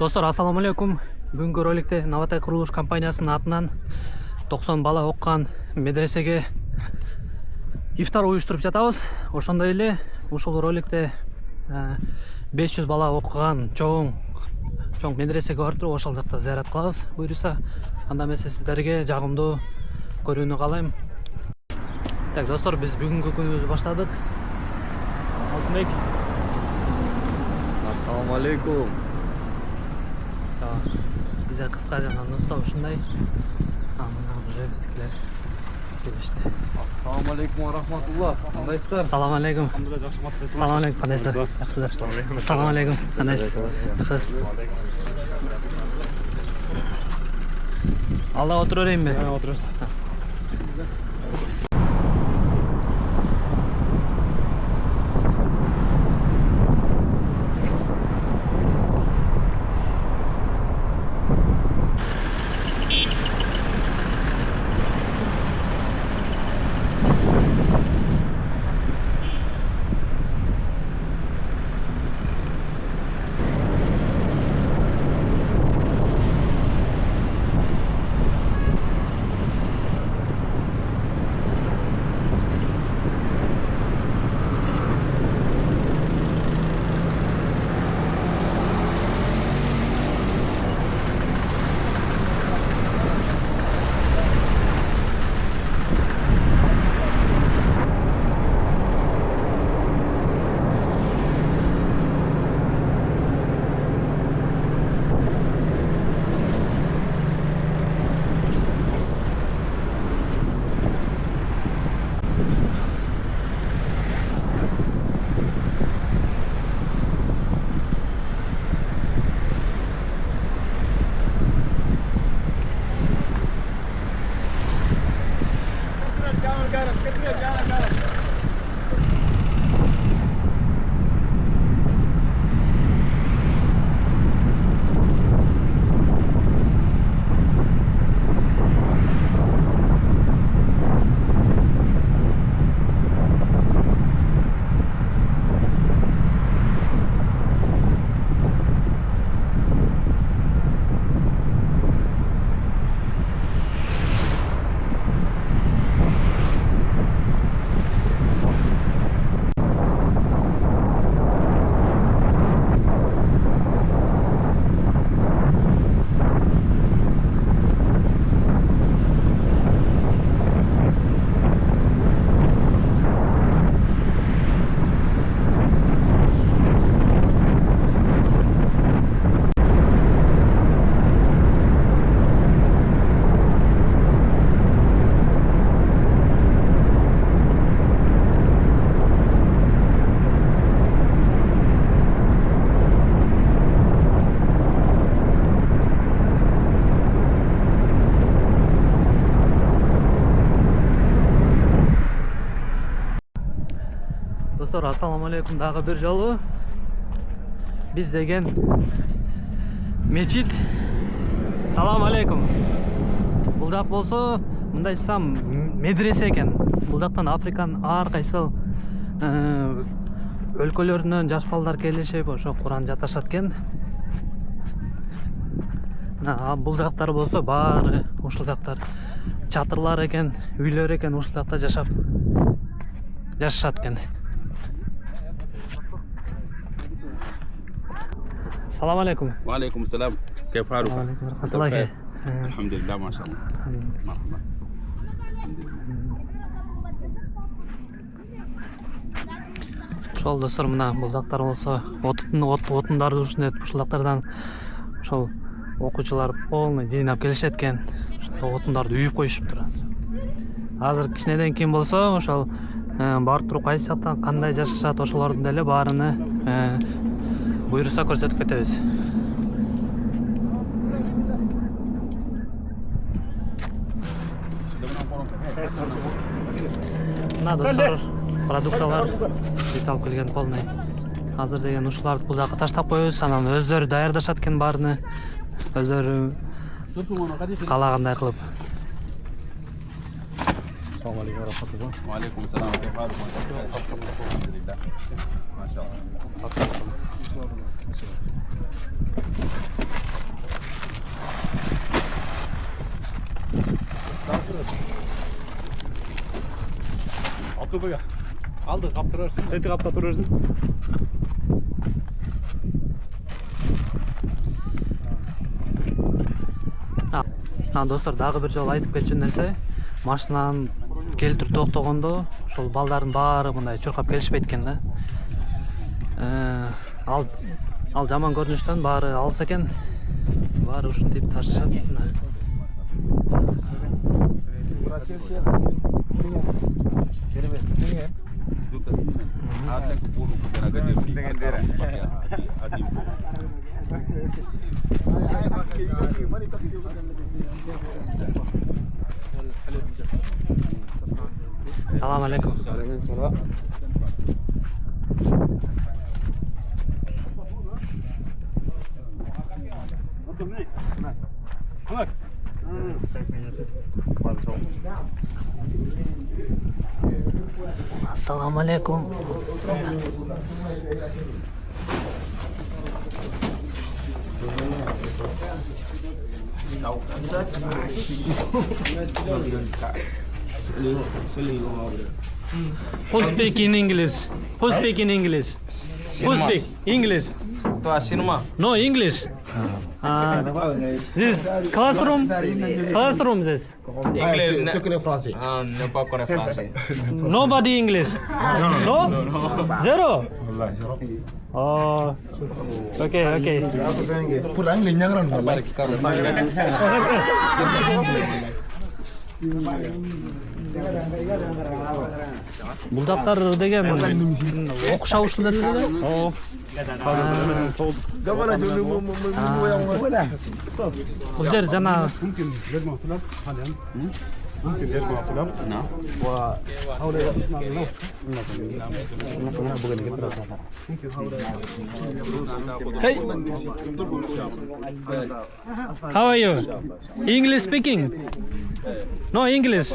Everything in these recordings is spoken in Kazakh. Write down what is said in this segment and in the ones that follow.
Достор, ассаламу алейкум. Бүгүнкү роликте Новатай курулуш компаниясынын атынан 90 бала оккан медресеге ифтар уюштуруп жатабыз. Ошондой эле ушул роликте 500 бала окуган чоң медресеге барып туруп ошол жакта зыярат кылабыз. Буюрса, анда эмесе сиздерге жагымдуу көрүүнү каалайм. Так, достор, биз бүгүнкү күнүбүздү баштадык. Алтынбек. Ассаламу алейкум. Бизе кыска жана нуска ушундай. Мына уже биздикилер келишти. Ассаламу алейкум ва рахматуллах. Кандайсыздар? Ассаламу алейкум. Алхамдулилlah, жакшы кылматсыздар. Ассаламу алейкум. Кандайсыздар? Жакшысыздар. Ассаламу алейкум. Кандайсыз? Жакшысыз? Алда отура берейинби? Отурасыз. Достор, ассаламу алейкум. Дагы бир жолу биз деген мечит. Салам алейкум. Бул жак болсо, мындай айтсам, медресе экен. Бул жактан Африканын ар кайсыл өлкөлөрүнөн жаш балдар келишип, ошо Куран жаташат экен. Бул жактар болсо баары ушул жактар чатырлар экен, үйлөр экен, ушул жакта жашашат экен. السلام عليكم. وعليكم السلام، كيف حالك؟ وعليكم ورحمة الله وبركاته. الحمد لله ما شاء الله. مرحبا. Ошол достор, мына бул жактар болсо отундарды ушундай ушул жактардан ошол окуучулар полный жыйнап келишет экен. Ошол отундарды үйүп коюшуптур. Азыр кичинеден кийин болсо ошол барып туруп кайсы жактан кандай жашашат ошолордун деле баарыны буйруса көрсөтүп кетебиз. Мына достор, продукталар биз алып келген полный. Азыр деген ушуларды бул жакка таштап коебуз, анан өздөрү даярдашат экен баарыны. Өздөрү каалагандай кылып. Assalamu alaikum warahmatullah. وعليكم السلام، كيف حالك؟ الحمد لله ما شاء الله. bega. Aldı kaptırarsın. Eti kapta durursun. Достор, дагы бир жолу айтып кетчү нерсе, машинанын келтирип токтогондо ошол балдардын баары мындай чуркап келишпейт экен да. Ал жаман көрүнүштөн баары алыс экен. Баары ушинтип ташышат. Салам алейкум. Ассаламу алейкум. Who speak in English? Who speak in English? Who speak English? Cinema. No English. This classroom. Classroom this. Inglês. Tu connais français? Ah, não pas connais français. Nobody English. No? Zero. Oh. Okay. Pulang lenyang ran. Булдактар деген окшаушулар эле. Бул жер жана ممكن يرجع فلان نعم. وحاول يسمع منه Hey. How are you? English speaking? No English.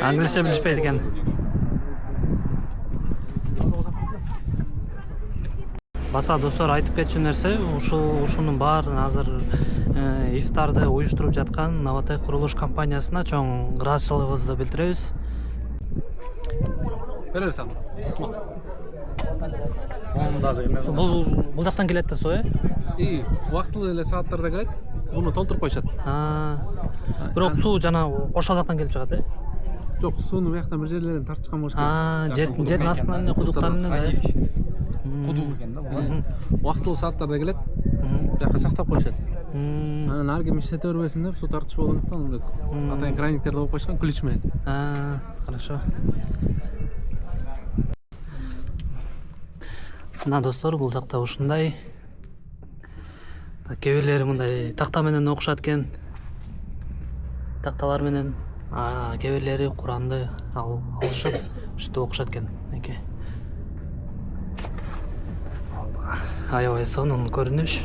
Англисче билишпейт экен. Баса достор, айтып кетчү нерсе, ушунун баарын азыр ифтарды уюштуруп жаткан Новатай курулуш компаниясына чоң ыраазычылыгыбызды билдиребиз. Берерсиң. Бул жактан келет да суу, И убактылуу эле сааттарда келет. Муну толтуруп коюшат. Бирок суу жана ошол жактан келип чыгат, Жок, сууну бияктан бир жерлерден тартышкан болуш керек. Жердин астынан эле кудуктан эле. Кудук экен да. Убактылуу сааттарда келет. Бияка сактап коюшат. Анан ар ким иштете бербесин деп суу тартыш болгондуктан андай атайын краниктер коюп коюшкан, ключ менен. Хорошо. Мына достор, бул жакта ушундай. Кээ бирлери мындай такта менен окушат экен. Такталар менен, кээ бирлери Куранды алышып, ушинтип окушат экен. Аябай сонун көрүнүш.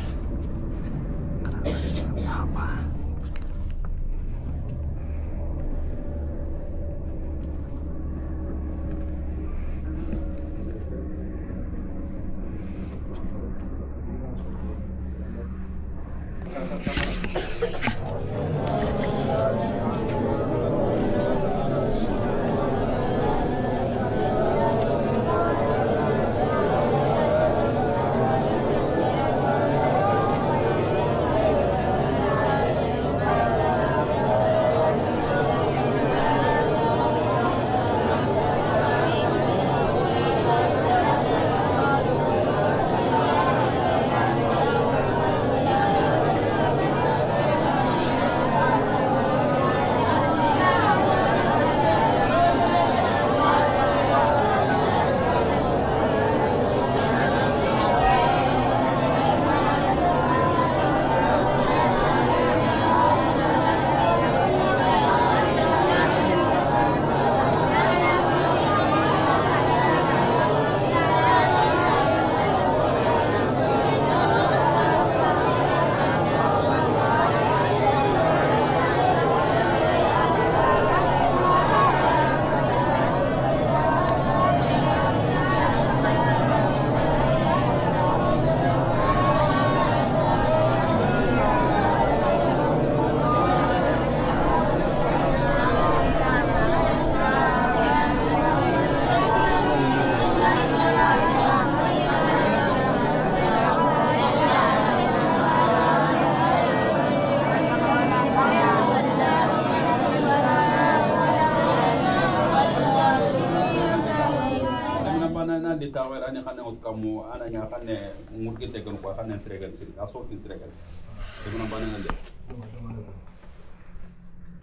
ana di tawer ani xane ot kamu ana nya xane murgi tegon ko xane sregal sir asoti sregal tegona banana de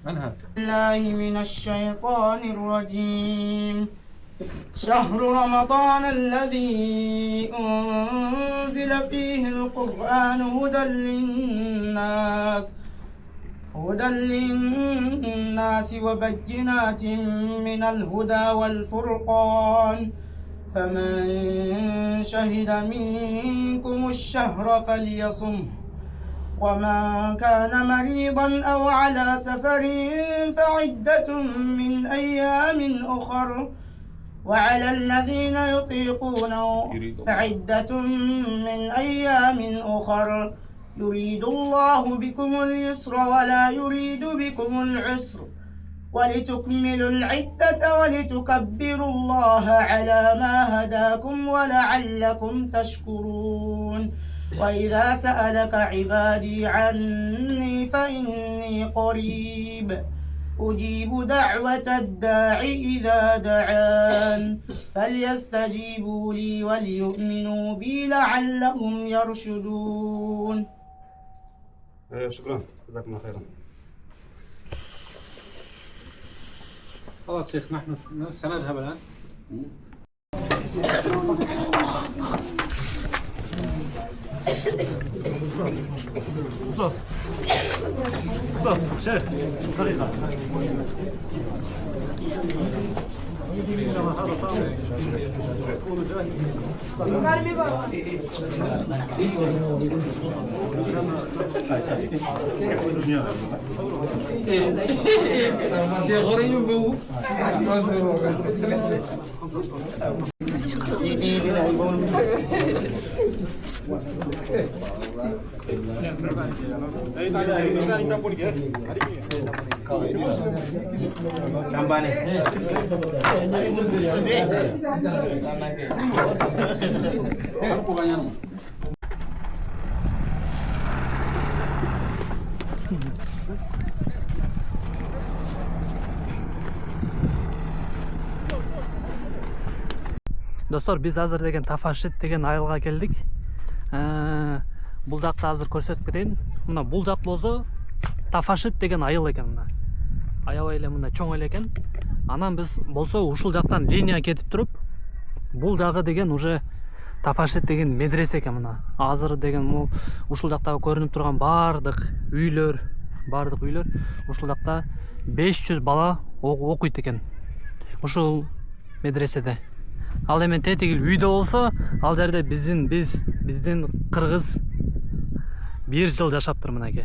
منها الله من الشيطان الرجيم شهر رمضان الذي أنزل فيه القرآن هدى للناس وبينات من الهدى والفرقان فمن شهد منكم الشهر فليصمه ومن كان مريضا أو على سفر فعدة من أيام أخر وعلى الذين يطيقونه فعدة من أيام أخر يريد الله بكم اليسر ولا يريد بكم العسر ولتكملوا العدة ولتكبروا الله على ما هداكم ولعلكم تشكرون وإذا سألك عبادي عني فإني قريب أجيب دعوة الداع إذا دعان فليستجيبوا لي وليؤمنوا بي لعلهم يرشدون. شكرا جزاكم الله خيرا. خلاص شيخ نحن سنذهب الآن. أستاذ شيخ دقيقة. Достор, биз азыр деген Тафашит деген айылга келдик. Бул жакты азыр көрсөтүп кетейин. Мына бул жак болсо Тафашит деген айыл экен мына. Аябай эле мына чоң эле экен. Анан биз болсо ушул жактан линия кетип туруп, бул жагы деген уже Тафашит деген медресе экен мына. Азыр деген ушул жактагы көрүнүп турган бардык үйлөр ушул жакта 500 бала окуйт экен. Ушул медреседе. Ал эми тетигил үйдө болсо, ал жерде биздин кыргыз 1 жыл жашаптыр мынакей.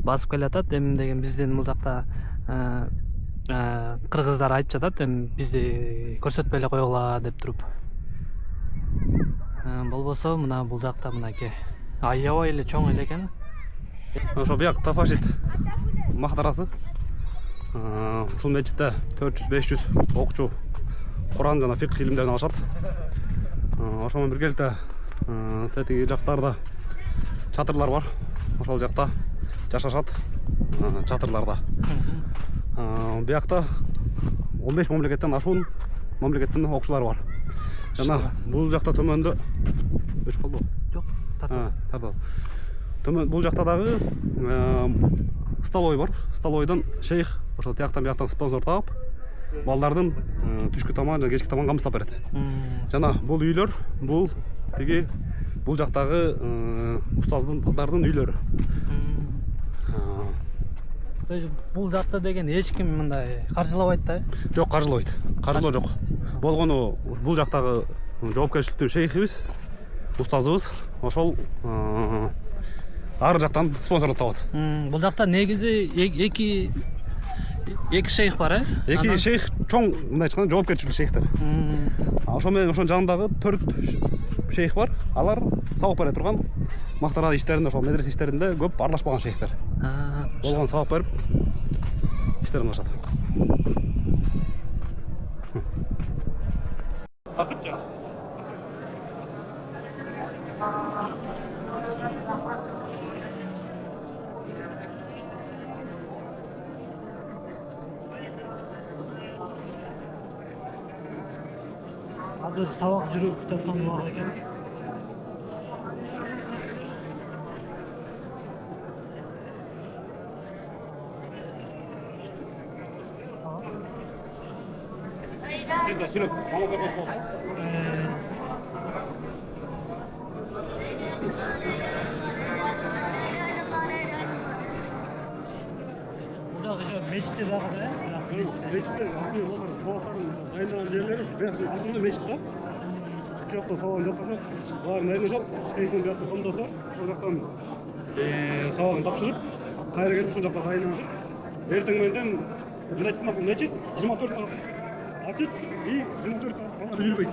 Басып келатат, эми деген биздин бул жакта кыргыздар айтып жатат, эми бизди көрсөтпөй эле койгула деп туруп. Болбосо мына бул жакта мынакей аябай эле чоң эле экен. Ошо бияк Тафашит мактарасы. Ушул мечитте 400-500 окуучу Куран жана фикх илимдерин алышат. Ошо менен биргеликте тетиги жактарда чатырлар бар. Ошол жакта жашашат чатырларда. Биякта 15 мамлекеттен ашуун мамлекеттин окуучулары бар. Жана бул жакта төмөндө өчүп калды. Жок, тартып. Төмөн бул жакта дагы столовый бар. Столовойдон шейх ошо тияктан бияктан спонсор таап балдардын түшкү тамагын жана кечки тамагын камсыздап берет. Жана бул үйлөр, бул жактагы устаздардын үйлөрү. Бул жакта деген эч ким мындай каржылабайт да? Жок, каржылабайт. Каржылоо жок. Болгону бул жактагы жоопкерчиликтүү шейхибиз, устазыбыз ошол ар жактан спонсорлук табат. Бул жакта негизи эки шейх бар, Эки шейх чоң мындай айтканда жоопкерчиликтүү шейхтер. Ошо менен ошонун жанындагы 4 шейх бар. Алар сабак бере турган мактара иштеринде, ошол медресе иштеринде көп аралашпаган шейхтер. Болгон сабак берип иштерин кылышат. азыр сабак жүрүп жаткан убак экен. Siz de sürüp bana da bak. Burada işte meçhide dagı da. Meçhide aslında olur. Soğukların dayılanan yerleri aslında meçhide. Çok da soğuk yok da. Var dayanacak. Şeyden bir hafta ondan sonra sokaktan sabahın tapşırıp kayra gelip şu dakika dayanacak. Ertengmenden meçhit 24 saat açık. İyi 24 saat falan yürüyecek.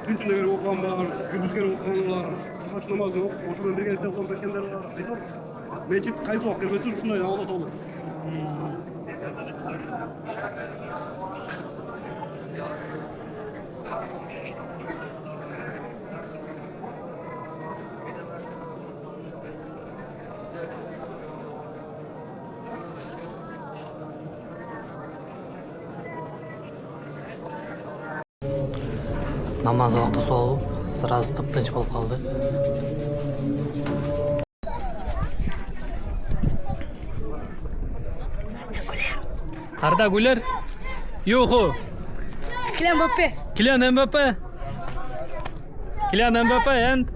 Tünçünde göre okuyan var, gündüz göre okuyan var. Kaç namaz yok. Oşudan bir gelip okuyan kendileri var. Meçhit kayısı vakti gelmesin şunda ya Allah olur. Намаз убакыты соолуп, сразу тыптынч болуп калды. Арда Гулер? Юху. Kylian Mbappé. Kylian Mbappé. Kylian Mbappé and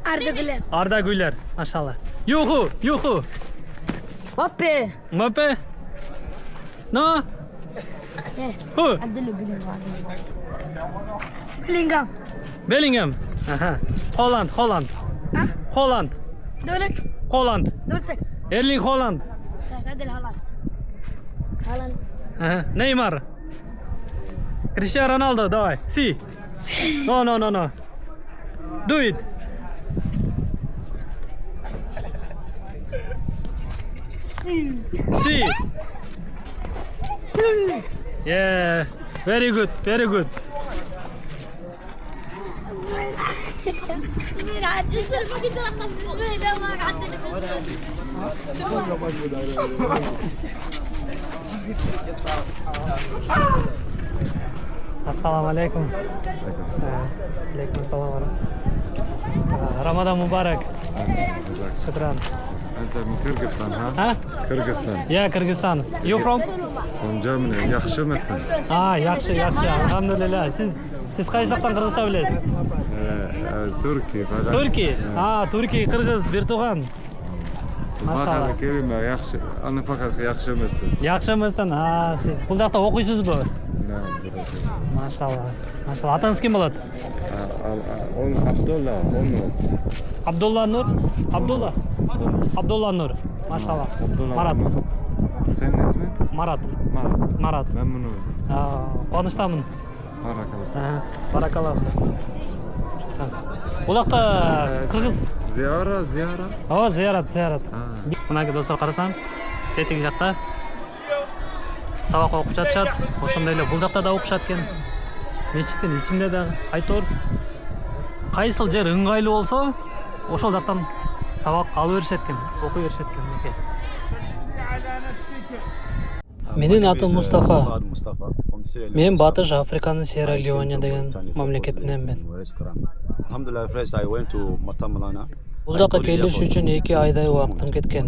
Arda Güler. Arda Güler. Maşallah. Yuhu. Mbappé. Mbappé. No. Who? عدله بلينغهام. Bellingham. Aha. Holland. ها؟ Holland. دولك Holland. دولتك. Erling Holland. تعدل هالاند. Aha. Neymar. Cristiano Ronaldo, давай. Si. No. Do it. Si. Yeah. Very good. Assalamu alaikum. Alaikum assalam. Ramadan Mubarak. Shukran. أنت من كرغستان ها؟ Ha? كرغستان. Yeah, Kyrgyzstan. You from? From Germany. Yaxşı mısın? Yaxshi. Alhamdulillah. Siz qaysi yoqdan qirg'izcha bilasiz? Türkiye falan. Turkiy. Turkiy, Qirg'iz, bir tug'an. Maşallah. Fakat kelime yaxşı. Ana fakat yaxşı mısın? Yaxshimisan? Siz bu yoqda o'qiysizmi? Maşallah. Atangiz kim bo'ladi? Abdullah. Abdullah Nur. Abdullah Nur. Maşallah. Marat. Senin ismin? Marat. Marat. Memnun oldum. Quvonchdaman. Barakallah. Barakallah. Bu yoqda Qirg'iz. Ziyara. Ziyorat. Bunaqa do'stlar qarasam, beting yoqda saboq o'qib жатышат. O'shanda эле бул жакта да o'qishат ekan. Мечиттин ичинде да айтор. Кайсыл жер ыңгайлуу болсо, ошол жактан сабак алып беришет экен, окуй беришет экен. Менин атым Мустафа. Мен Батыш Африканын Сьерра-Леоне деген мамлекетиненмин. Alhamdulillah, first I went to Matamlana. Бул жакка келиш үчүн 2 айдай убактым кеткен.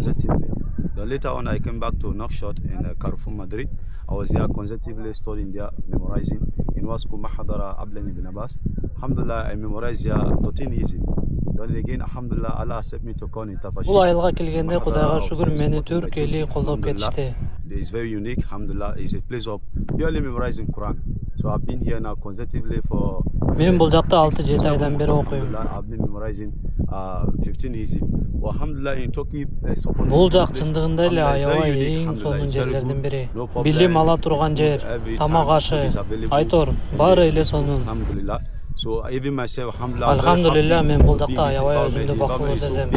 Then later on I came back to Nouakchott in Carrefour, Madrid. I was there consecutively studying there, memorizing. In Wasku Mahadara Ablan ibn Abbas. Alhamdulillah, I memorized there 13 easy. Then again, Alhamdulillah, Allah accepted me to come in Tafashit. Бул айылга келгенде Кудайга шүгүр мени Түркияли колдоп кетишти. It's very unique, Alhamdulillah. It's a place of purely memorizing Quran. So I've been here now consecutively for. Мен бул жакта 6-7 айдан бери окуйм. I've been memorizing 15 easy. Alhamdulillah in Turkey. Бул жак чындыгында эле аябай эң сонун жерлердин бири. Билим ала турган жер, тамак ашы, айтор, баары эле сонун. Alhamdulillah. So even myself, alhamdulillah. Alhamdulillah, мен бул жакта аябай өзүмдү бактылуу сезем.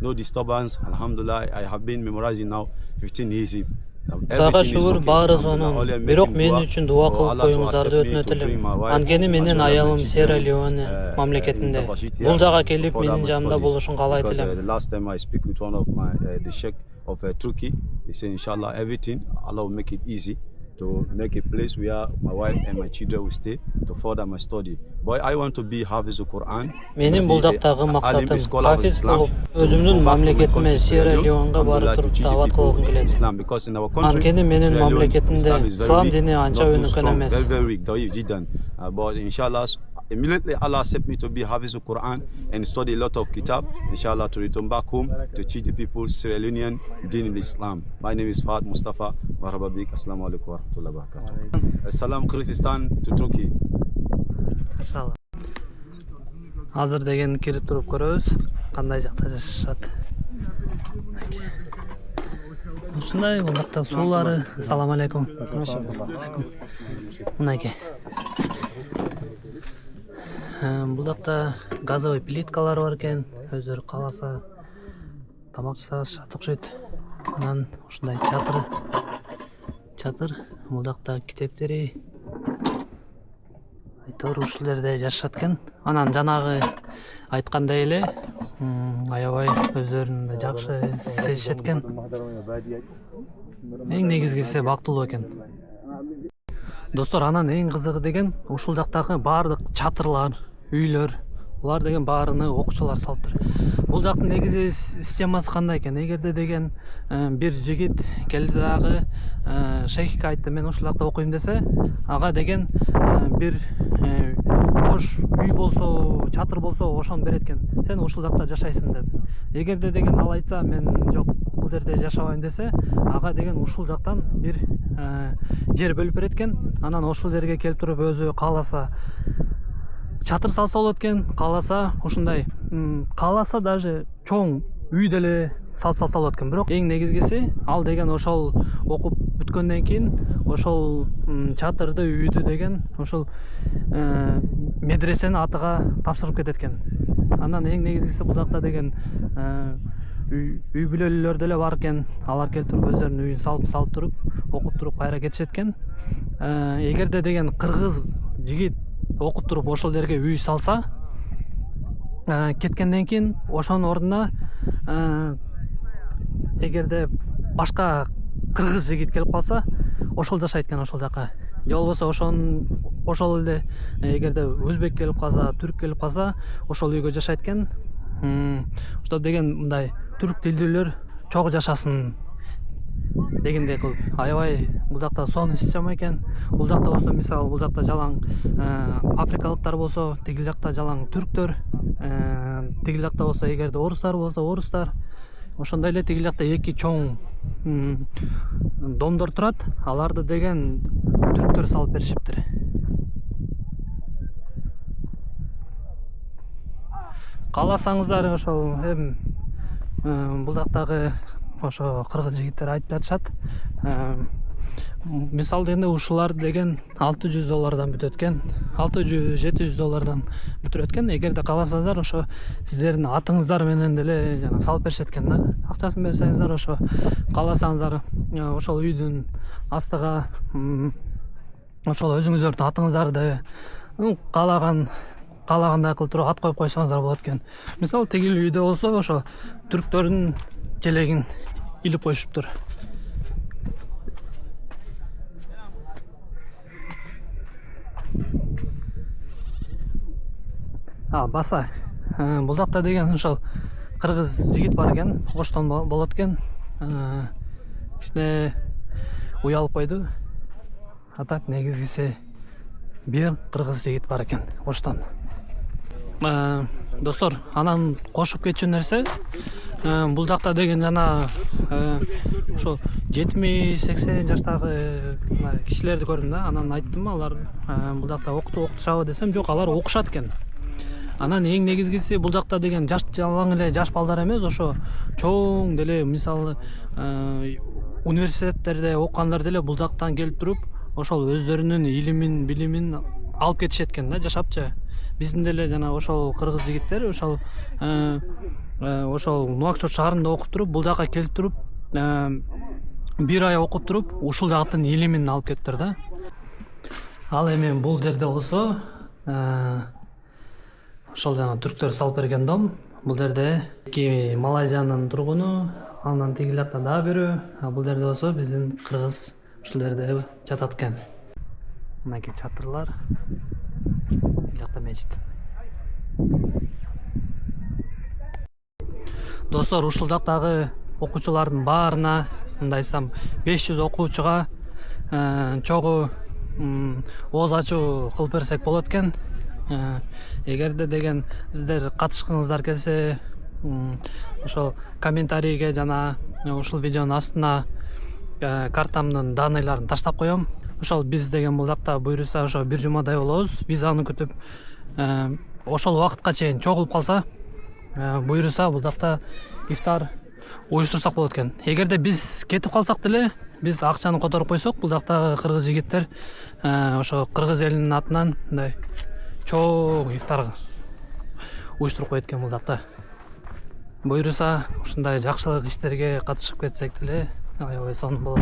No disturbance. Alhamdulillah, I have been memorizing now 15 easy. Кудайга шүгүр, баары сонун. Бирок мен үчүн дуа кылып коюңуздарды өтүнөт элем. Анткени менин аялым Сьерра-Леоне мамлекетинде. Бул жага келип менин жанымда болушун каалайт элем. Last time I speak with one of my the sheikh of Turkey, he said inshallah everything Allah will make it easy. to make a place where my wife and my children will stay to further my study. But I want to be Hafiz al-Quran. Менин булдактагы максатым хафиз болуп, өзүмдүн мамлекетиме Сьерра Леонго барып туруп дават кылгым келет. Анткени менин мамлекетимде ислам дини анча өнүккөн эмес. But inshallah, immediately Allah accept me to be Hafiz al-Quran and study a lot of kitab, inshallah, to return back home to teach the people Sierra Leonean Deen in Islam. My name is Fahad Mustafa. Marhaba bik. Assalamu alaikum wa rahmatullahi wa barakatuh. Assalam Kyrgyzstan to Turkey. Иншалла. Азыр деген кирип туруп көрөбүз, кандай жакта жашашат. Ушундай булдакта суулары. Ассаламу алейкум. Мынакей. Булдакта газовый плиткалар бар экен, өздөрү кааласа тамак жасашат окшойт. Анан ушундай чатыр, булдакта китептери айтор ушул жерде жашашат экен. Анан жанагы айткандай эле аябай өздөрүн да жакшы сезишет экен. Эң негизгиси бактылуу экен. Достор, анан эң кызыгы деген ушул жактагы баардык чатырлар, үйлөр, булар деген баарыны окуучулар салыптыр. Бул жактын негизи системасы кандай экен? Эгерде деген бир жигит келди дагы шейхке айтты, мен ушул жакта окуйм десе, ага деген бир бош үй болсо, чатыр болсо ошону берет экен. Сен ушул жакта жашайсың деп. Эгерде деген ал айтса, мен жок, бул жерде жашабайм десе, ага деген ушул жактан бир жер бөлүп берет экен. Анан ошол жерге келип туруп өзү кааласа чатыр салса болот экен, кааласа ушундай, кааласа даже чоң үй деле салып салса болот экен. Бирок эң негизгиси ал деген ошол окуп бүткөндөн кийин ошол чатырды, үйдү деген ошол медресенин атыга тапшырып кетет экен. Андан эң негизгиси бул жакта деген үй бүлөлөр деле бар экен. Алар келип туруп өздөрүнүн үйүн салып туруп, окуп туруп кайра кетишет экен. Эгерде деген кыргыз жигит окуп туруп ошол жерге үй салса, кеткенден кийин ошонун ордуна эгерде башка кыргыз жигит келип калса, ошол жашайт экен ошол жака. Же болбосо ошол эле эгерде өзбек келип калса, түрк келип калса, ошол үйгө жашайт экен. Ошто деген мындай түрк тилдүүлөр чогуу жашасын дегендей кылып, аябай бул жакта сонун система экен. Бул жакта болсо, мисалы, бул жакта жалаң африкалыктар болсо, тиги жакта жалаң түрктөр, тиги жакта болсо эгерде орустар болсо, орустар. Ошондой эле тиги жакта эки чоң домдор турат. Аларды деген түрктөр салып беришиптир. Кааласаңыздар ошол бул жактагы ошо кыргыз жигиттер айтып жатышат. Мисалы дегенде ушулар деген $600 бүтөт экен. $600-700 бүтүрөт экен. Эгерде кааласаңыздар, ошо сиздердин атыңыздар менен деле жана салып беришет экен да. Акчасын берсеңиздер, ошо кааласаңыздар ошол үйдүн астыга ошол өзүңүздөрдүн атыңыздарды каалагандай кылып туруп ат коюп койсоңуздар болот экен. Мисалы, тиги үйдө болсо, ошо түрктөрдүн желегин илип коюшуптур. Баса, бул жакта деген ошол кыргыз жигит бар экен, оштон болот экен. Кичине уялып койду. А так негизгиси бир кыргыз жигит бар экен, оштон. Достор, анан кошуп кетчү нерсе, бул жакта деген жана ошо 70-80 жаштагы кишилерди көрдүм да. Анан айттым, алар бул жакта окутушабы десем, жок, алар окушат экен. Анан эң негизгиси бул жакта деген жалаң эле жаш балдар эмес, ошо чоң деле, мисалы, университеттерде окугандар деле бул жактан келип туруп, ошол өздөрүнүн илимин, билимин алып кетишет экен да, жашапчы. Биздин деле жана ошол кыргыз жигиттер ошол Нуакчот шаарында окуп туруп, бул жака келип туруп, бир ай окуп туруп, ушул жактын илимин алып кетиптир да. Ал эми бул жерде болсо, ошол жана түрктөр салып берген дом. Бул жерде эки Малайзиянын тургуну, андан тиги жакта дагы бирөө, бул жерде болсо биздин кыргыз ушул жерде жатат экен. Мынакей чатырлар. Жакта мечит. Достор, ушул жактагы окуучулардын баарына мындай айтсам 500 окуучуга чогуу ооз ачуу кылып берсек болот экен. Эгерде деген сиздер катышкыңыздар келсе, ошол комментарийге жана ушул видеонун астына картамдын данныйларын таштап коем. Ошол биз деген бул жакта буйруса ошо бир жумадай болобуз. Визаны күтүп ошол убакытка чейин чогулуп калса, буйруса бул жакта ифтар уюштурсак болот экен. Эгерде биз кетип калсак деле, биз акчаны которуп койсок, бул жактагы кыргыз жигиттер ошо кыргыз элинин атынан мындай чоң ифтар уюштуруп коет экен бул жакта. Буйруса ушундай жакшылык иштерге катышып кетсек деле аябай сонун болот.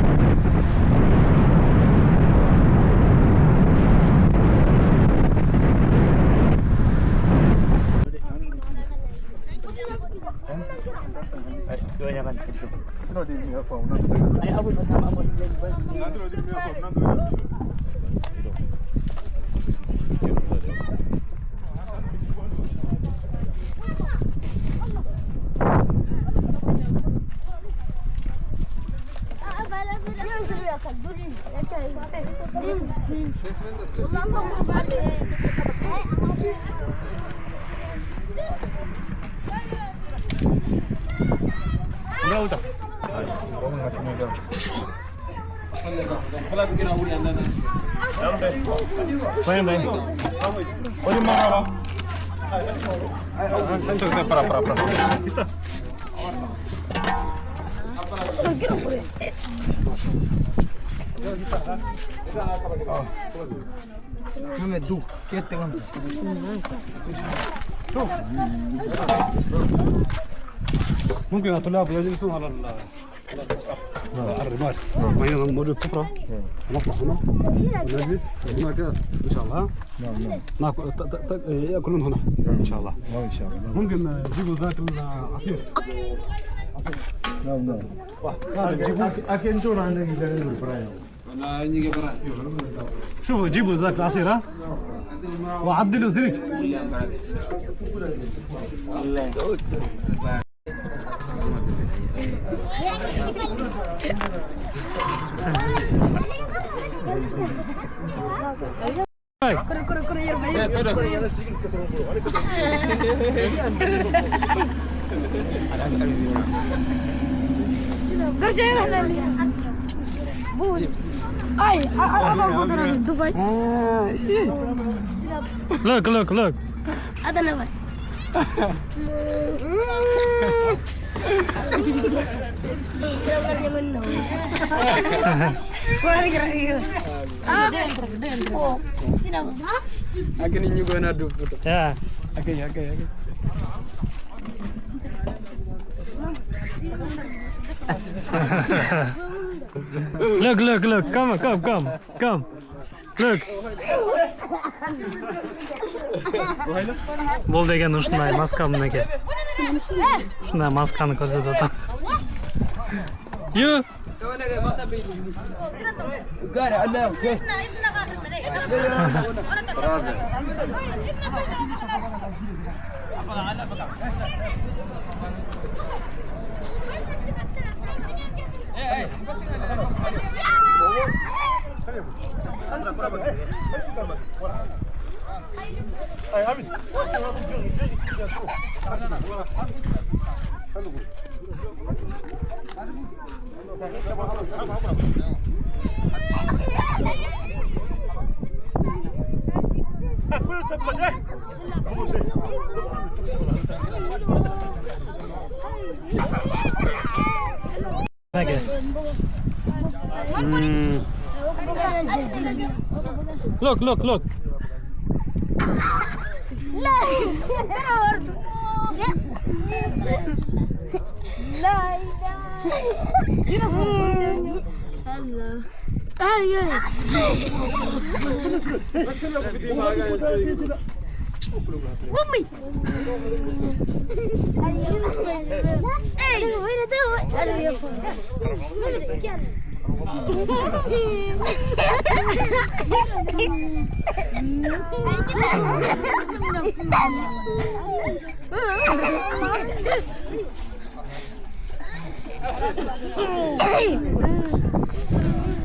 ممكن الطلاب يجلسون على الرمال. هنا موجود سفرة نطلع هنا ونجلس هناك ان شاء الله. ناكل ياكلون هنا ان شاء الله. ممكن يجيبوا ذاك العصير. نعم. أكيد جون عندك شوفوا جيبوا ذاك العصير ها وعدلوا زيك. Look. هذا نوى Yeah. Okay. Look. Come. Look. Бул деген ушундай маска мынакей. Ушундай масканы көрсөтүп атам. Ю. Look.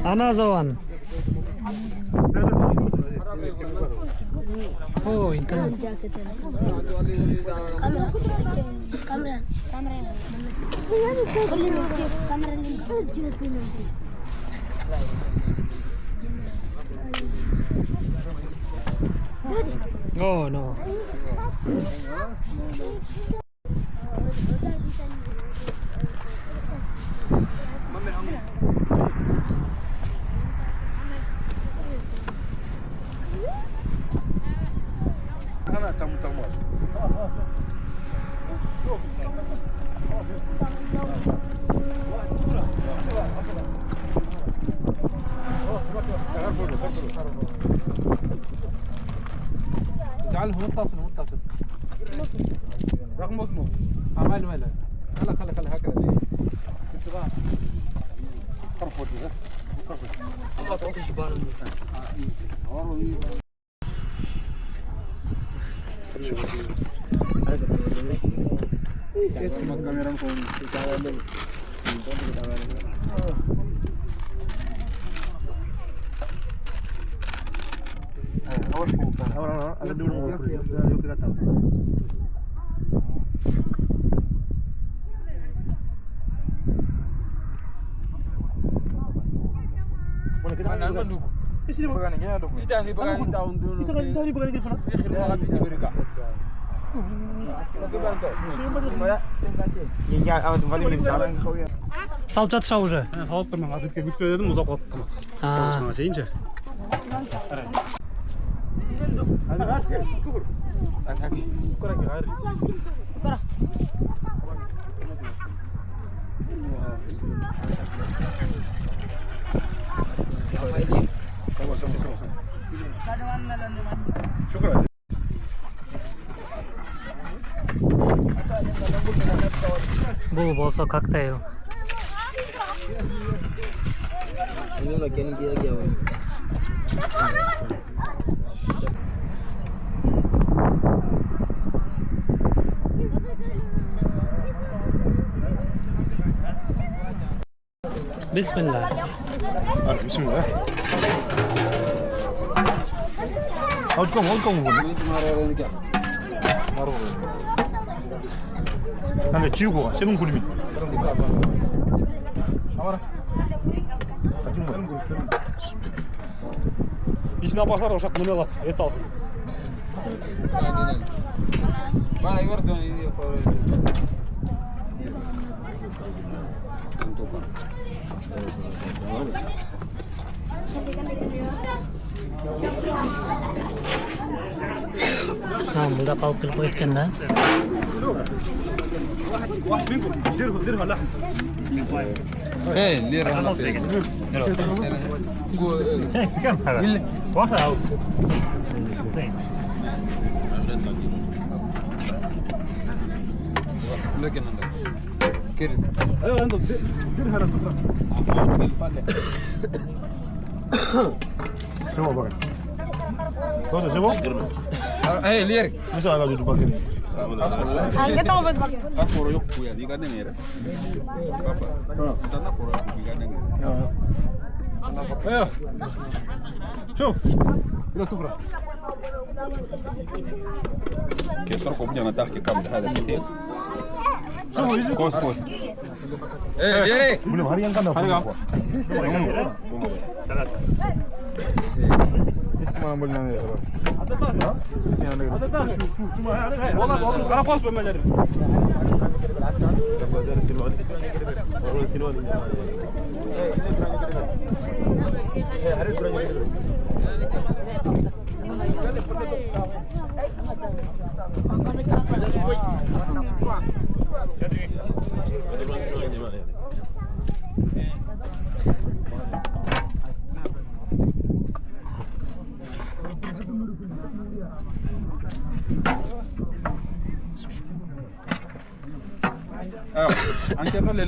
Another one. Oh, internet. Oh no. اجعله متصل رقم اسمه ماله خلا هكذا Салып жатышабы уже? Салып тұрмын, әдетке бүткілі дедім, ұзақ қалып тұрмын. Қозғана жейінші. شكرا. Бұл болса коктейл. Bismillah. Bismillah. 어디가 근데 지우고 가. 세븐 그림이. İçine bakar uşak bunu alat. Et alsın. Burada қалып келіп қойыткен да. واحد منكم ديرها لحم. ايه ليره هلا في كم هذا؟ واحد أو لكن كرد ايوه انت ديرها للفكره. 세워 버려. 너도 세워? ايه ليره 무슨 아가 좀 바뀌네. Angkat apa buat pakai? Foro yok bu ya, di kadang ya. Papa. Tanah foro di kadang. ايوه شوف الى سفره. كيف صرفوا بجانا تحكي كم هذا كتير. كوس كوس. ايه ليره 물론 하리안 간다. 하리안. hitman bulunamıyor ya. والله انا فاصل بالمدرب. Anche non le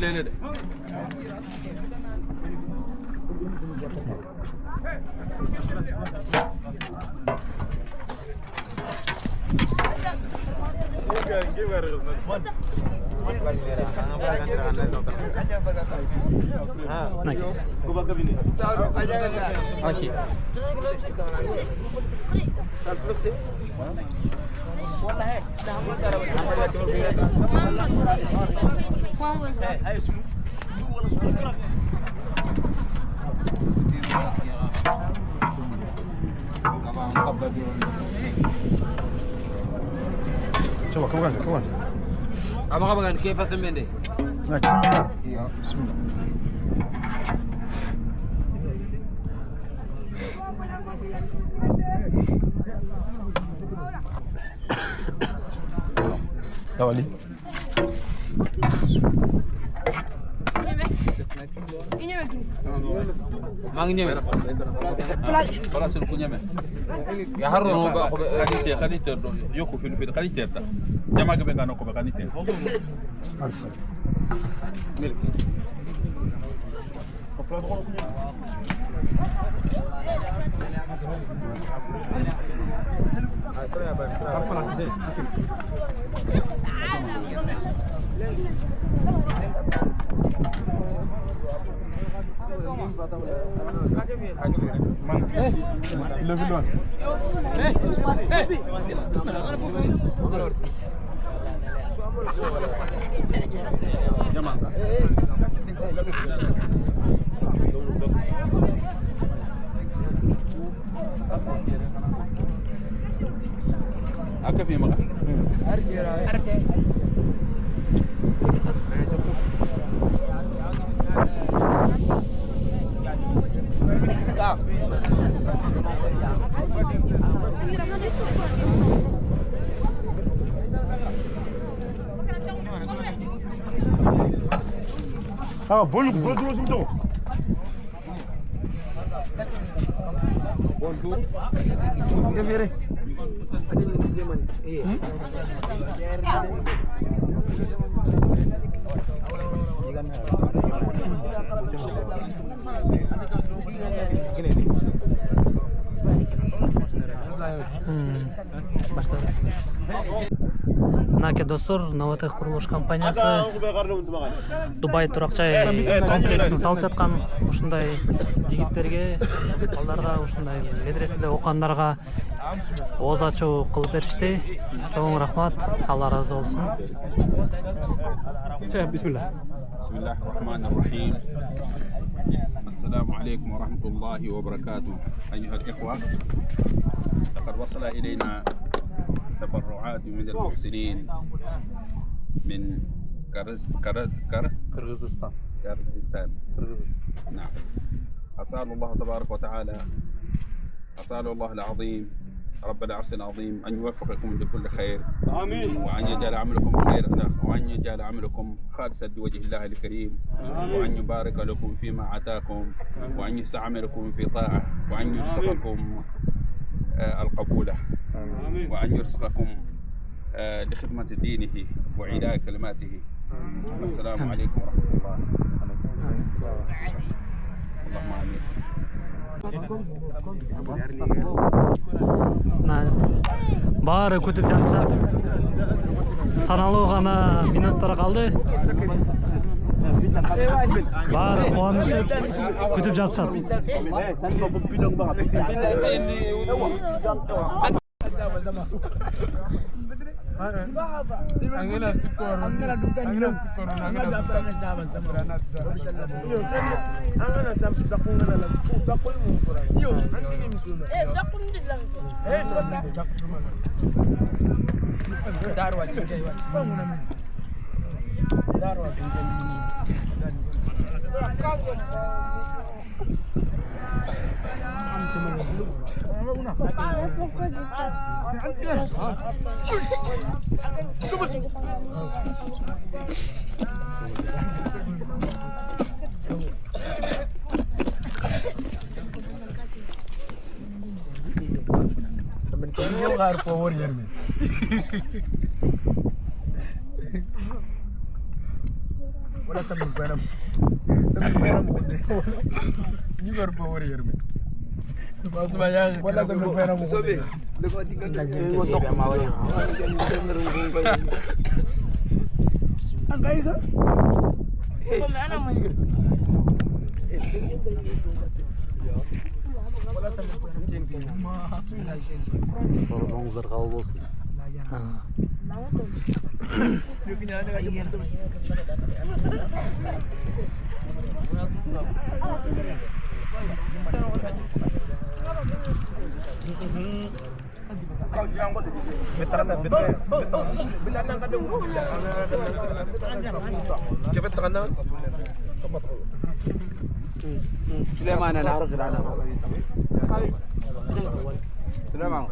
coba keluar keluar. Apa kan kayfa semende? Nah, bismillah. Iya, bismillah. Tawali. Ini begini. Mang ñëwé. Voilà sur kunyame. Ya harro no ba Kanite do yoko fil kanite da. Jama ga be ngano ko be kanite. milki. Aka fi maka. Ah, boleh dulu sebentar. Мынакей достор, Новотех курулуш компаниясы Дубай турак жай комплексин салып жаткан ушундай жигиттерге, балдарга, ушундай медреседе окугандарга ооз ачуу кылып беришти. Чоң рахмат, Алла ыраазы болсун. Bismillah. بسم الله الرحمن الرحيم. السلام عليكم ورحمة الله وبركاته. أيها الإخوة، لقد وصل إلينا تبرعات من المحسنين من Кыргызстан. كردستان. نعم. أسأل الله تبارك وتعالى، أسأل الله العظيم رب العرش العظيم أن يوفقكم لكل خير، آمين، وأن يجعل عملكم خير، وأن يجعل عملكم خالصا لوجه الله الكريم، وأن يبارك لكم فيما آتاكم، وأن يستعملكم في طاعة، وأن يرزقكم القبول، وأن يرزقكم لخدمة دينه وعلاء كلماته. السلام عليكم ورحمة الله. اللهم آمين. Баары күтүп жатышат. Саналуу гана минуттар калды. Баары кубанышып күтүп жатышат. Angela sikor. Angela sikor. Eu quero favor yerme. Wala tamin ko nam. Tamin ko nam. You quero favor yerme. Wala ko pera mo. Ang kaya ka? Жолуңуздар кабыл болсун. Cepet tekanan. Sulaiman انا عارف انا سليمان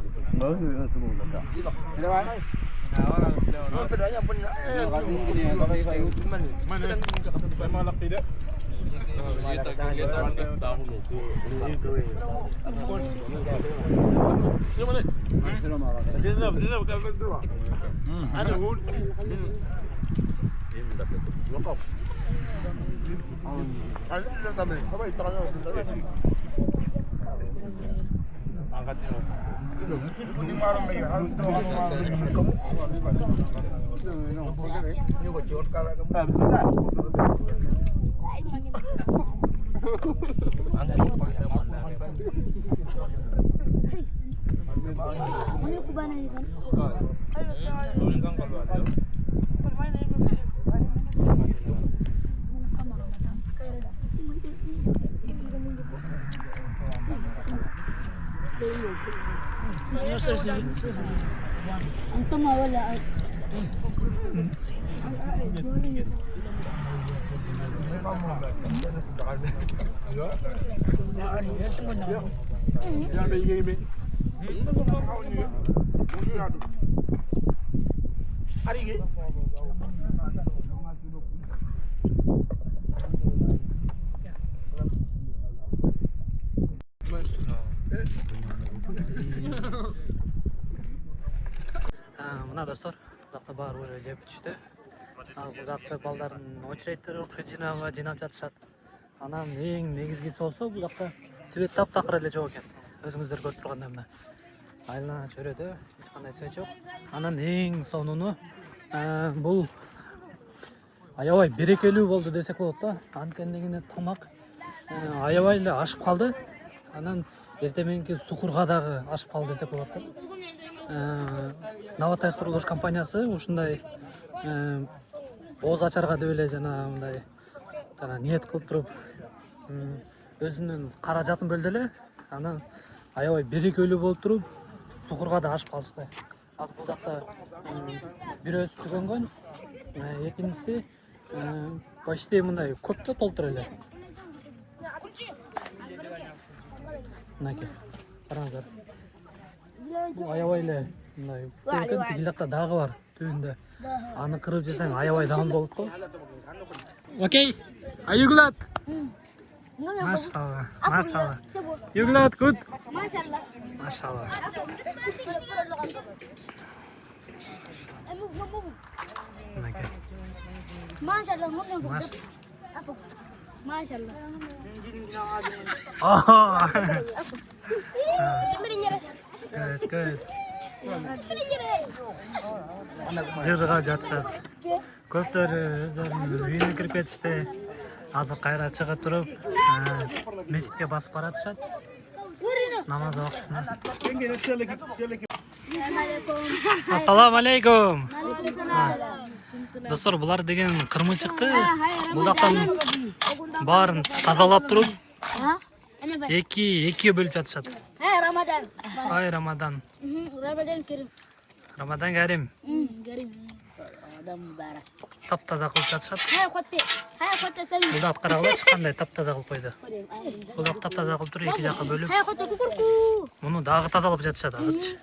Untung mawala. Мына достор, бузакта баары эле жеп түштү. Ал бузакта балдардын очередтери окшойт жыйнап жатышат. Анан эң негизгиси болсо бузакта свет таптакыр эле жок экен. Өзүңүздөр көрүп тургандай мына айлана чөйрөдө эч кандай свет жок. Анан эң сонуну бул аябай берекелүү болду десек болот да. Анткени тамак аябай эле ашып калды. Анан эртең мененки сукурга дагы ашып калды десек болот да. Navatai Kuruluş компаниясы ушундай ооз ачарга деп эле жана мындай ниет кылып туруп өзүнүн каражатын бөлдү эле. Анан аябай берекелүү болуп туруп сукурга да ашып калышты. Ал бул жакта бирөөсү түгөнгөн, экинчиси почти мындай көп да толтур эле. Мынакей караңыздар. Аябай эле мындай тиги жакта дагы бар түбүндө. Аны кырып жесең аябай даам болот го. Окей. Are you glad? Машалла. Машалла. You glad? Good? Машалла. Машалла. Машалла. Машалла. Oh. Good, good. Жырга жатышат. Көптөрү өздөрүнүн үйүнө кирип кетишти. Азыр кайра чыгып туруп, мечитке басып баратышат. Намаз убактысына. Ассаламу алейкум. Достор, булар деген кырмычыкты. Бул жактан баарын тазалап туруп, экиге бөлүп жатышат. Рамадан. Ай Рамадан. Рамадан Керим. Рамадан Карим. Керим. Адам мубарак. Таптаза кылып жатышат. Хотте сен. Бул да карагылачы кандай таптаза кылып койду. Бул да таптаза кылып туруп эки жакка бөлүп. Хотте кукурку. Муну дагы тазалап жатышат азырчы.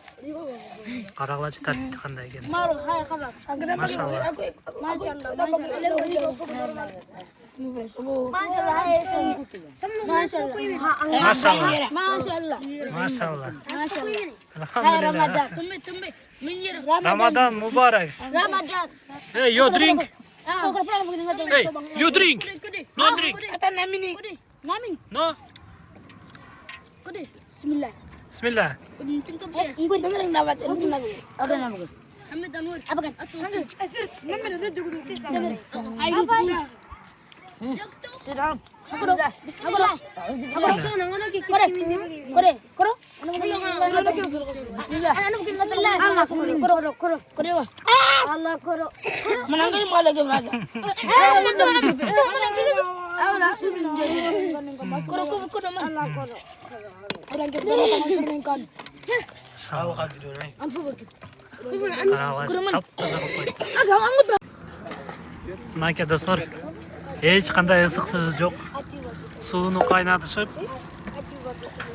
Карагылачы тартипти кандай экен. Машалла. Машалла. Рамадан мубарак. Hey, you drink. Hey, you drink. No drink. No. بسم الله. بسم الله. ممكن تبدا نقول نمر نبات نقول أبدا نقول محمد أنور أبدا نمر نمر سلام بسم الله. كره كره أنا ممكن بسم الله كره كره كره الله كره من عندي ما لقي هذا أولا كره كره كره الله كره orang kita orang serinkan. Aku kan video ni. Anfu berkit. Agak anggut. Мынакей достор, эч кандай ысыксыз жок. Сууну кайнатышып,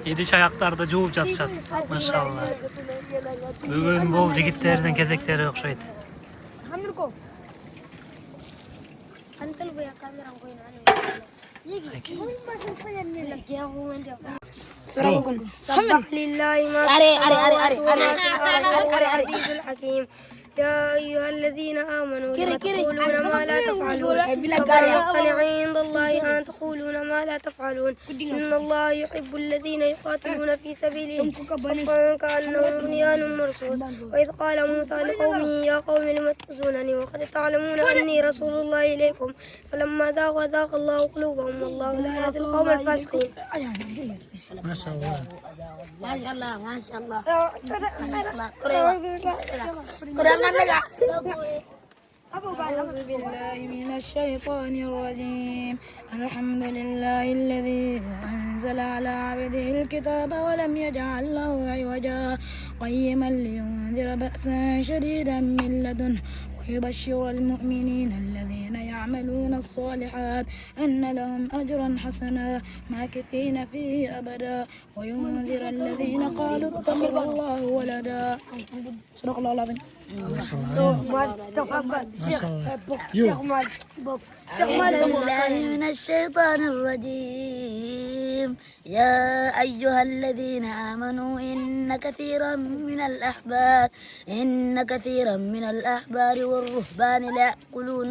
идиш аяктарды жууп жатышат. Машалла. Бүгүн бул жигиттердин кезектери окшойт. سبح لله ما الحكيم يا أيها الذين آمنوا لا تقولون ما لا تفعلون حقا عند الله أن تقولون ما لا تفعلون إن الله يحب الذين يقاتلون في سبيله صفا كأنهم بنيان مرصوص وإذ قال موسى لقومه يا قوم لم تؤذونني وقد تعلمون أني رسول الله إليكم فلما ذاقوا ذاق الله قلوبهم والله لا يهدي القوم الفاسقين. ما شاء الله. ما شاء الله ما شاء الله. أعوذ بالله من الشيطان الرجيم. الحمد لله الذي أنزل على عبده الكتاب ولم يجعل له عوجا قيما لينذر بأسا شديدا من لدنه ويبشر المؤمنين الذين يعملون الصالحات أن لهم أجرا حسنا ماكثين فيه أبدا وينذر الذين قالوا اتخذ الله ولدا. صدق الله العظيم. من الشيطان الرجيم. يا أيها الذين آمنوا إن كثيرا من الأحبار والرهبان ليأكلون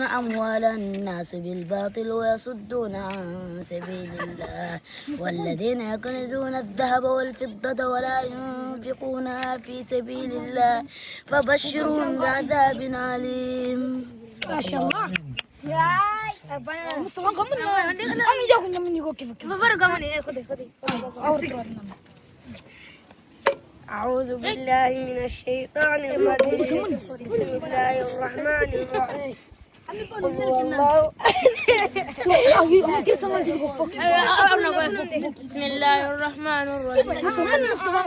أموال الناس بالباطل ويصدون عن سبيل الله والذين يكنزون الذهب والفضة ولا ينفقونها في سبيل الله فبشرهم بعذاب أليم. ما شاء الله. مصطفى كمل أنا جاكم من يقول كيف فبرق مني خذي أعوذ بالله من الشيطان الرجيم. بسم الله الرحمن الرحيم. قل هو الله بسم الله الرحمن الرحيم. بسم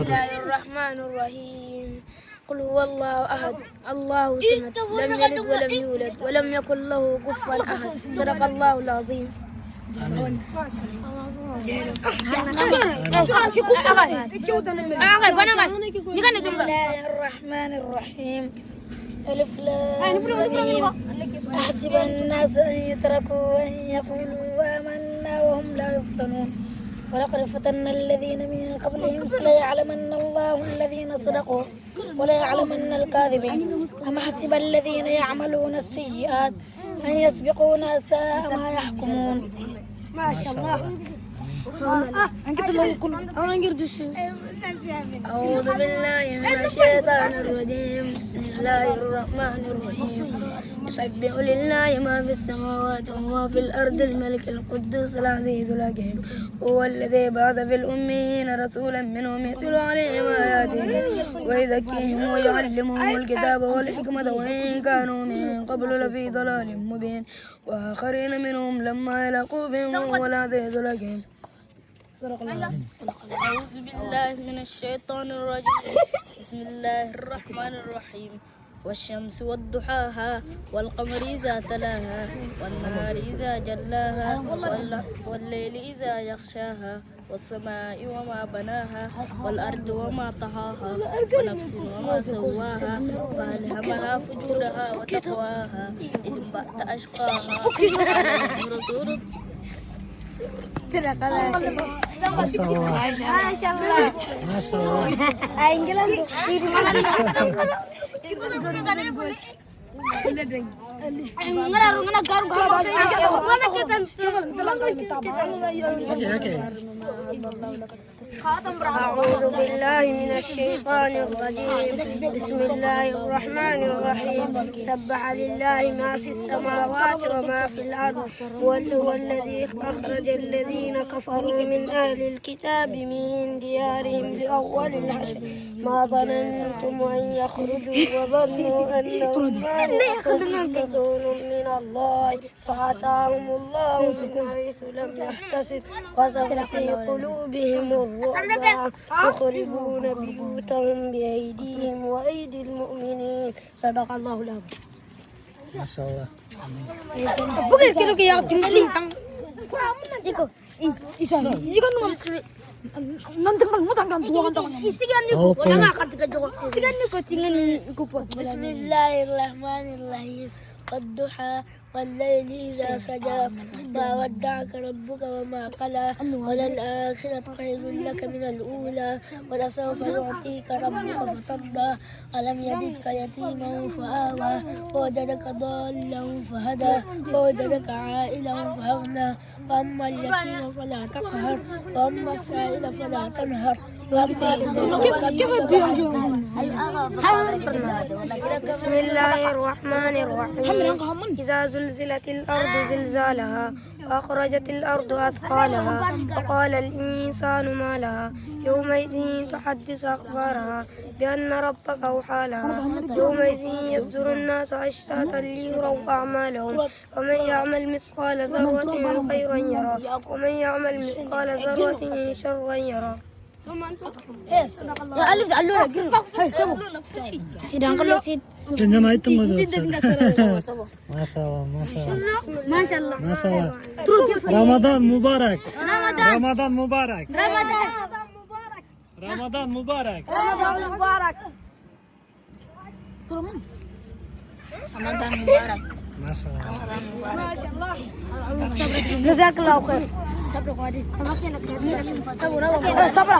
الله الرحمن الرحيم. قل هو الله أحد الله الصمد لم يلد ولم يولد ولم يكن له كفوا أحد. صدق الله العظيم. بسم الله الرحمن الرحيم. ألف لام ميم. أحسب الناس أن يتركوا أن يقولوا آمنا وهم لا يفتنون ولقد فتنا الذين من قبلهم فليعلمن الله الذين صدقوا وليعلمن الكاذبين. أم حسب الذين يعملون السيئات أن يسبقونا ساء ما يحكمون. ما شاء الله. أعوذ بالله من الشيطان الرجيم. بسم الله الرحمن الرحيم. يسبح لله ما في السماوات وما في الأرض الملك القدوس العزيز الحكيم هو الذي بعث في الأميين رسولا منهم يتلو عليهم آياته ويزكيهم ويعلمهم الكتاب والحكمة وإن كانوا من قبل لفي ضلال مبين وآخرين منهم لما يلقوا بهم ولا ذي الحكيم. أعوذ بالله من الشيطان الرجيم. بسم الله الرحمن الرحيم. والشمس والضحاها والقمر إذا تلاها والنهار إذا جلاها والليل إذا يغشاها والسماء وما بناها والأرض وما طحاها ونفس وما سواها فألهمها فجورها وتقواها إذ انبعث أشقاها رسول ما شاء الله. أعوذ بالله من الشيطان الرجيم. بسم الله الرحمن الرحيم. سبح لله ما في السماوات وما في الأرض هو الذي أخرج الذين كفروا من أهل الكتاب من ديارهم لأول الحشر ما ظننتم أن يخرجوا وظنوا أنهم مانعتهم رسول من الله فأتاهم الله من حيث لم يحتسب قذف في قلوبهم الرعب يخربون بيوتهم بأيديهم وأيدي المؤمنين. صدق الله العظيم. ما شاء الله. Bukan kira kira yang tinggi. Iko. Isa. Ikan nu. Nanti kan mau tangkan tua kan tangan. Isikan ni ko. Orang akan tiga joko. Isikan ni ko tinggal ni ko. Bismillahirrahmanirrahim. والضحى والليل إذا سجى ما ودعك ربك وما قلى وللآخرة خير لك من الأولى ولسوف يعطيك ربك فترضى ألم يجدك يتيما فآوى ووجدك ضالا فهدى ووجدك عائلا فأغنى وأما اليتيم فلا تقهر وأما السائل فلا تنهر بسم الله الرحمن الرحيم. إذا زلزلت الأرض زلزالها وأخرجت الأرض أثقالها وقال الإنسان ما لها يومئذ تحدث أخبارها بأن ربك أوحى لها يومئذ يصدر الناس أشتاتا ليروا أعمالهم ومن يعمل مثقال ذرة خيرا يرى ومن يعمل مثقال ذرة شرا يرى. Ya Alif alura gini. Hai sabo. Sidang kalau sid. Jangan itu Masyaallah. Masyaallah. Ramadan Mubarak. Ramadan Mubarak. Ramadan Mubarak. Masyaallah. Jazakallahu khair. Sabra.